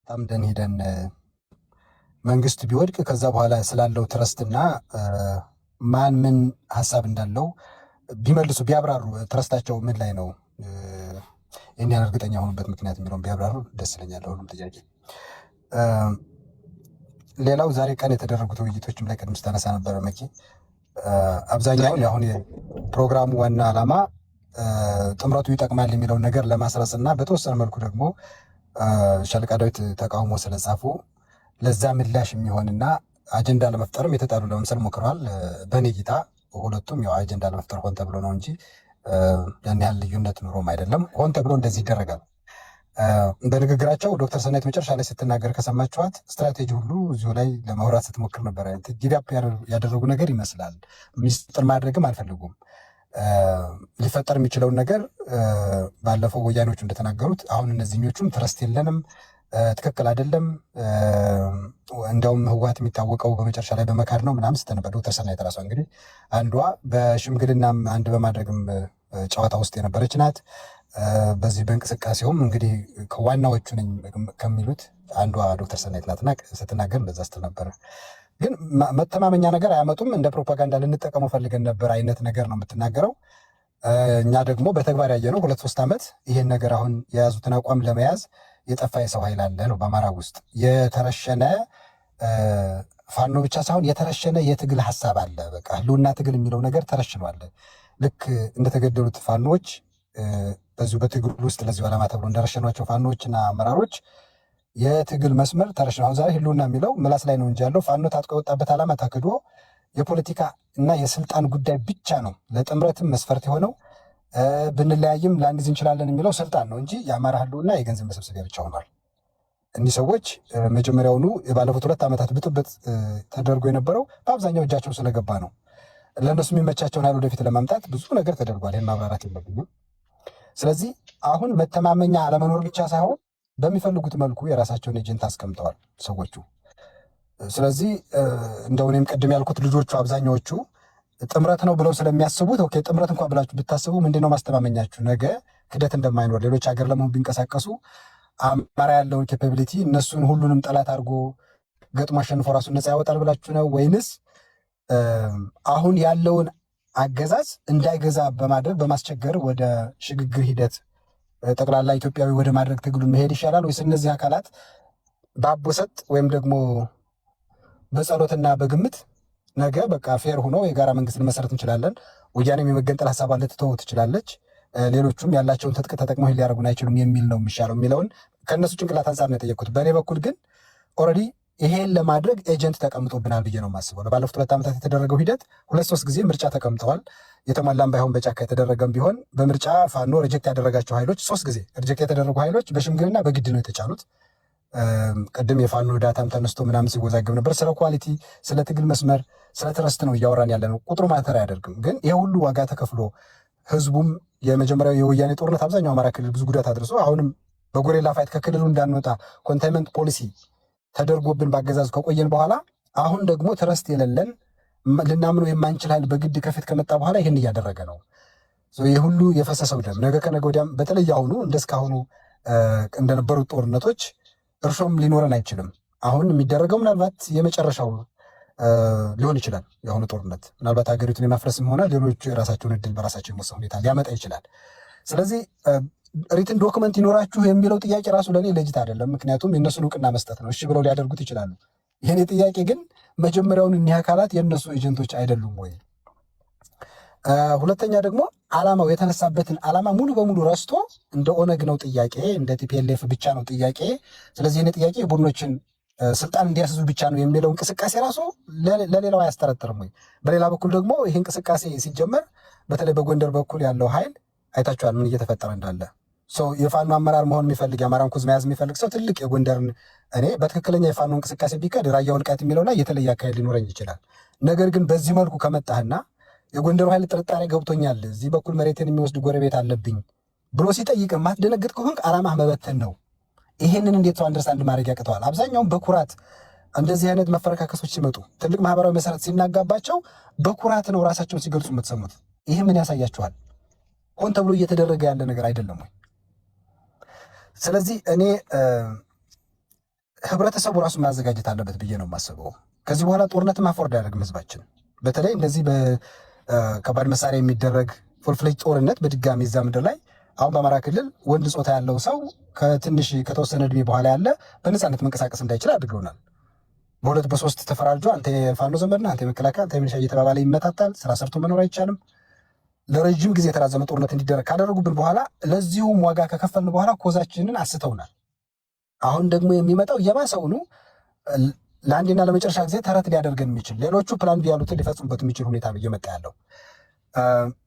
ታምደን ሄደን መንግስት ቢወድቅ ከዛ በኋላ ስላለው ትረስትና ማን ምን ሀሳብ እንዳለው ቢመልሱ ቢያብራሩ ትረስታቸው ምን ላይ ነው እኔ እርግጠኛ ሆኑበት ምክንያት የሚለውን ቢያብራሩ ደስ ይለኛል። ሁሉም ጥያቄ ሌላው ዛሬ ቀን የተደረጉት ውይይቶችም ላይ ቅድም ስታነሳ ነበረ መኪ አብዛኛውን አሁን የፕሮግራሙ ዋና ዓላማ ጥምረቱ ይጠቅማል የሚለውን ነገር ለማስረጽ እና በተወሰነ መልኩ ደግሞ ሻለቃ ዳዊት ተቃውሞ ስለጻፉ ለዛ ምላሽ የሚሆንና አጀንዳ ለመፍጠርም የተጣሉ ለመምሰል ሞክረዋል። በእኔ እይታ ሁለቱም ያው አጀንዳ ለመፍጠር ሆን ተብሎ ነው እንጂ ያን ያህል ልዩነት ኑሮም አይደለም። ሆን ተብሎ እንደዚህ ይደረጋል። በንግግራቸው ዶክተር ሰናይት መጨረሻ ላይ ስትናገር ከሰማችኋት ስትራቴጂ ሁሉ እዚሁ ላይ ለማውራት ስትሞክር ነበረ። ጊዳፕ ያደረጉ ነገር ይመስላል። ሚስጥር ማድረግም አልፈልጉም። ሊፈጠር የሚችለውን ነገር ባለፈው ወያኔዎቹ እንደተናገሩት አሁን እነዚህኞቹም ትረስት የለንም፣ ትክክል አይደለም፣ እንደውም ህወሓት የሚታወቀው በመጨረሻ ላይ በመካድ ነው ምናምን ስትነበር ዶክተር ሰናይት ራሷ እንግዲህ አንዷ በሽምግልናም አንድ በማድረግም ጨዋታ ውስጥ የነበረች ናት። በዚህ በእንቅስቃሴውም እንግዲህ ከዋናዎቹ ነኝ ከሚሉት አንዷ ዶክተር ሰናይት ናትና ስትናገር እንደዛ ስትል ነበረ። ግን መተማመኛ ነገር አያመጡም፣ እንደ ፕሮፓጋንዳ ልንጠቀመው ፈልገን ነበር አይነት ነገር ነው የምትናገረው። እኛ ደግሞ በተግባር ያየነው 2-3 ዓመት ይሄን ነገር አሁን የያዙትን አቋም ለመያዝ የጠፋ የሰው ኃይል አለ ነው። በአማራ ውስጥ የተረሸነ ፋኖ ብቻ ሳይሆን የተረሸነ የትግል ሀሳብ አለ። በቃ ህልውና ትግል የሚለው ነገር ተረሽኗል። ልክ እንደተገደሉት ፋኖች በዚሁ በትግል ውስጥ ለዚሁ ዓላማ ተብሎ እንደረሸኗቸው ፋኖችና አመራሮች የትግል መስመር ተረሽኗል። አሁን ዛሬ ህልውና የሚለው ምላስ ላይ ነው እንጂ ያለው ፋኖ ታጥቆ የወጣበት ዓላማ ታክዶ የፖለቲካ እና የስልጣን ጉዳይ ብቻ ነው ለጥምረትም መስፈርት የሆነው። ብንለያይም ላንይዝ እንችላለን የሚለው ስልጣን ነው እንጂ የአማራ ህልውና የገንዘብ መሰብሰቢያ ብቻ ሆኗል። እኒህ ሰዎች መጀመሪያውኑ የባለፉት 2 ዓመታት ብጥብጥ ተደርጎ የነበረው በአብዛኛው እጃቸው ስለገባ ነው። ለእነሱ የሚመቻቸውን ኃይል ወደፊት ለማምጣት ብዙ ነገር ተደርጓል። ይህን ማብራራት የለብኝም። ስለዚህ አሁን መተማመኛ አለመኖር ብቻ ሳይሆን በሚፈልጉት መልኩ የራሳቸውን ኤጀንት አስቀምጠዋል ሰዎቹ። ስለዚህ እንደው እኔም ቅድም ያልኩት ልጆቹ አብዛኛዎቹ ጥምረት ነው ብለው ስለሚያስቡት ኦኬ ጥምረት እንኳን ብላችሁ ብታስቡ ምንድነው ማስተማመኛችሁ? ነገ ክደት እንደማይኖር ሌሎች ሀገር ለመሆን ቢንቀሳቀሱ አማራ ያለውን ኬፓቢሊቲ እነሱን ሁሉንም ጠላት አድርጎ ገጥሞ አሸንፎ ራሱን ነፃ ያወጣል ብላችሁ ነው ወይንስ አሁን ያለውን አገዛዝ እንዳይገዛ በማድረግ በማስቸገር ወደ ሽግግር ሂደት ጠቅላላ ኢትዮጵያዊ ወደ ማድረግ ትግሉን መሄድ ይሻላል? ወይስ እነዚህ አካላት በአቦሰጥ ወይም ደግሞ በጸሎትና በግምት ነገ በቃ ፌር ሆኖ የጋራ መንግስት መሰረት እንችላለን፣ ወያኔም የመገንጠል ሀሳብ አለ ትተው ትችላለች፣ ሌሎቹም ያላቸውን ትጥቅ ተጠቅመው ሊያደርጉን አይችሉም የሚል ነው የሚሻለው የሚለውን ከእነሱ ጭንቅላት አንጻር ነው የጠየቅኩት። በእኔ በኩል ግን ኦልሬዲ ይሄን ለማድረግ ኤጀንት ተቀምጦብናል ብዬ ነው የማስበው። ባለፉት 2 ዓመታት የተደረገው ሂደት 2-3 ጊዜ ምርጫ ተቀምጠዋል። የተሟላም ባይሆን በጫካ የተደረገም ቢሆን በምርጫ ፋኖ ሪጀክት ያደረጋቸው ኃይሎች 3 ጊዜ ሪጀክት የተደረጉ ኃይሎች በሽምግልና በግድ ነው የተጫኑት። ቅድም የፋኖ ዳታም ተነስቶ ምናምን ሲወዛገብ ነበር። ስለ ኳሊቲ፣ ስለ ትግል መስመር፣ ስለ ትረስት ነው እያወራን ያለ ነው። ቁጥሩ ማተር አያደርግም። ግን ይሄ ሁሉ ዋጋ ተከፍሎ ህዝቡም የመጀመሪያው የወያኔ ጦርነት አብዛኛው አማራ ክልል ብዙ ጉዳት አድርሶ አሁንም በጎሬላ ፋይት ከክልሉ እንዳንወጣ ኮንቴንመንት ፖሊሲ ተደርጎብን ባገዛዙ ከቆየን በኋላ አሁን ደግሞ ትረስት የሌለን ልናምነው የማንችል ኃይል በግድ ከፊት ከመጣ በኋላ ይህን እያደረገ ነው። ይህ ሁሉ የፈሰሰው ደም ነገ ከነገ ወዲያም በተለይ አሁኑ እንደስካሁኑ እንደነበሩት ጦርነቶች እርሾም ሊኖረን አይችልም። አሁን የሚደረገው ምናልባት የመጨረሻው ሊሆን ይችላል። የአሁኑ ጦርነት ምናልባት ሀገሪቱን የማፍረስም ሆነ ሌሎቹ የራሳቸውን እድል በራሳቸው የመወሰን ሁኔታ ሊያመጣ ይችላል። ስለዚህ ሪትን ዶክመንት ይኖራችሁ የሚለው ጥያቄ ራሱ ለእኔ ለጅት አይደለም። ምክንያቱም የእነሱን እውቅና መስጠት ነው። እሺ ብለው ሊያደርጉት ይችላሉ። ይህን ጥያቄ ግን መጀመሪያውን እኒህ አካላት የእነሱ ኤጀንቶች አይደሉም ወይ? ሁለተኛ ደግሞ ዓላማው የተነሳበትን ዓላማ ሙሉ በሙሉ ረስቶ እንደ ኦነግ ነው ጥያቄ፣ እንደ ቲፒኤልኤፍ ብቻ ነው ጥያቄ፣ ስለዚህ ይህን ጥያቄ ቡድኖችን ስልጣን እንዲያስዙ ብቻ ነው የሚለው እንቅስቃሴ ራሱ ለሌላው አያስጠረጥርም ወይ? በሌላ በኩል ደግሞ ይህ እንቅስቃሴ ሲጀመር በተለይ በጎንደር በኩል ያለው ኃይል አይታችኋል ምን እየተፈጠረ እንዳለ። የፋኖ አመራር መሆን የሚፈልግ የአማራን ኩዝ መያዝ የሚፈልግ ሰው ትልቅ የጎንደርን እኔ በትክክለኛ የፋኖ እንቅስቃሴ ቢቀድ ራያ ወልቃይት የሚለው ላይ የተለየ አካሄድ ሊኖረኝ ይችላል። ነገር ግን በዚህ መልኩ ከመጣህና የጎንደሩ ኃይል ጥርጣሬ ገብቶኛል፣ እዚህ በኩል መሬትን የሚወስድ ጎረቤት አለብኝ ብሎ ሲጠይቅ ማትደነግጥ ከሆንክ ዓላማህ መበተን ነው። ይሄንን እንዴት ሰው አንደርስታንድ ማድረግ ያቅተዋል? አብዛኛውን በኩራት እንደዚህ አይነት መፈረካከሶች ሲመጡ ትልቅ ማህበራዊ መሰረት ሲናጋባቸው በኩራት ነው ራሳቸውን ሲገልጹ የምትሰሙት። ይህ ምን ያሳያችኋል? ሆን ተብሎ እየተደረገ ያለ ነገር አይደለም ወይ? ስለዚህ እኔ ህብረተሰቡ ራሱ ማዘጋጀት አለበት ብዬ ነው የማስበው። ከዚህ በኋላ ጦርነት ማፎርድ አያደርግም ህዝባችን። በተለይ እንደዚህ በከባድ መሳሪያ የሚደረግ ፉልፍሌጅ ጦርነት በድጋሚ እዛ ምድር ላይ አሁን በአማራ ክልል ወንድ ጾታ ያለው ሰው ከተወሰነ እድሜ በኋላ ያለ በነፃነት መንቀሳቀስ እንዳይችል አድርገውናል። በሁለት በሶስት ተፈራርጆ አንተ የፋኖ ዘመድና አንተ የመከላከያ አንተ የሚሊሻ እየተባባለ ይመታታል። ስራ ሰርቶ መኖር አይቻልም። ለረጅም ጊዜ የተራዘመ ጦርነት እንዲደረግ ካደረጉብን በኋላ ለዚሁም ዋጋ ከከፈልን በኋላ ኮዛችንን አስተውናል። አሁን ደግሞ የሚመጣው የባሰውኑ ለአንዴና ለመጨረሻ ጊዜ ተረት ሊያደርገን የሚችል ሌሎቹ ፕላን ቢ ያሉትን ሊፈጽሙበት የሚችል ሁኔታ እየመጣ ያለው።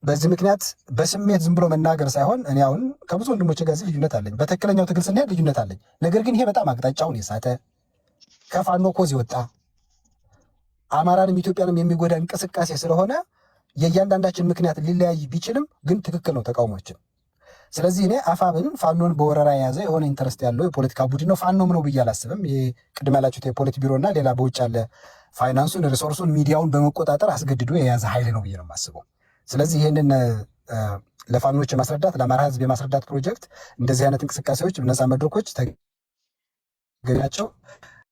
በዚህ ምክንያት በስሜት ዝም ብሎ መናገር ሳይሆን እኔ አሁን ከብዙ ወንድሞች ጋር ልዩነት አለኝ፣ በትክክለኛው ትግል ስንሄድ ልዩነት አለኝ። ነገር ግን ይሄ በጣም አቅጣጫውን የሳተ ከፋኖ ኮዝ ይወጣ አማራንም ኢትዮጵያንም የሚጎዳ እንቅስቃሴ ስለሆነ የእያንዳንዳችን ምክንያት ሊለያይ ቢችልም ግን ትክክል ነው ተቃውሟችን። ስለዚህ እኔ አፋብን ፋኖን በወረራ የያዘ የሆነ ኢንተረስት ያለው የፖለቲካ ቡድን ነው ፋኖም ነው ብዬ አላስብም። ይሄ ቅድም ያላችሁት የፖለቲ ቢሮና ሌላ በውጭ ያለ ፋይናንሱን፣ ሪሶርሱን፣ ሚዲያውን በመቆጣጠር አስገድዶ የያዘ ኃይል ነው ብዬ ነው የማስበው። ስለዚህ ይህንን ለፋኖች የማስረዳት ለአማራ ህዝብ የማስረዳት ፕሮጀክት እንደዚህ አይነት እንቅስቃሴዎች ነፃ መድረኮች ተገኛቸው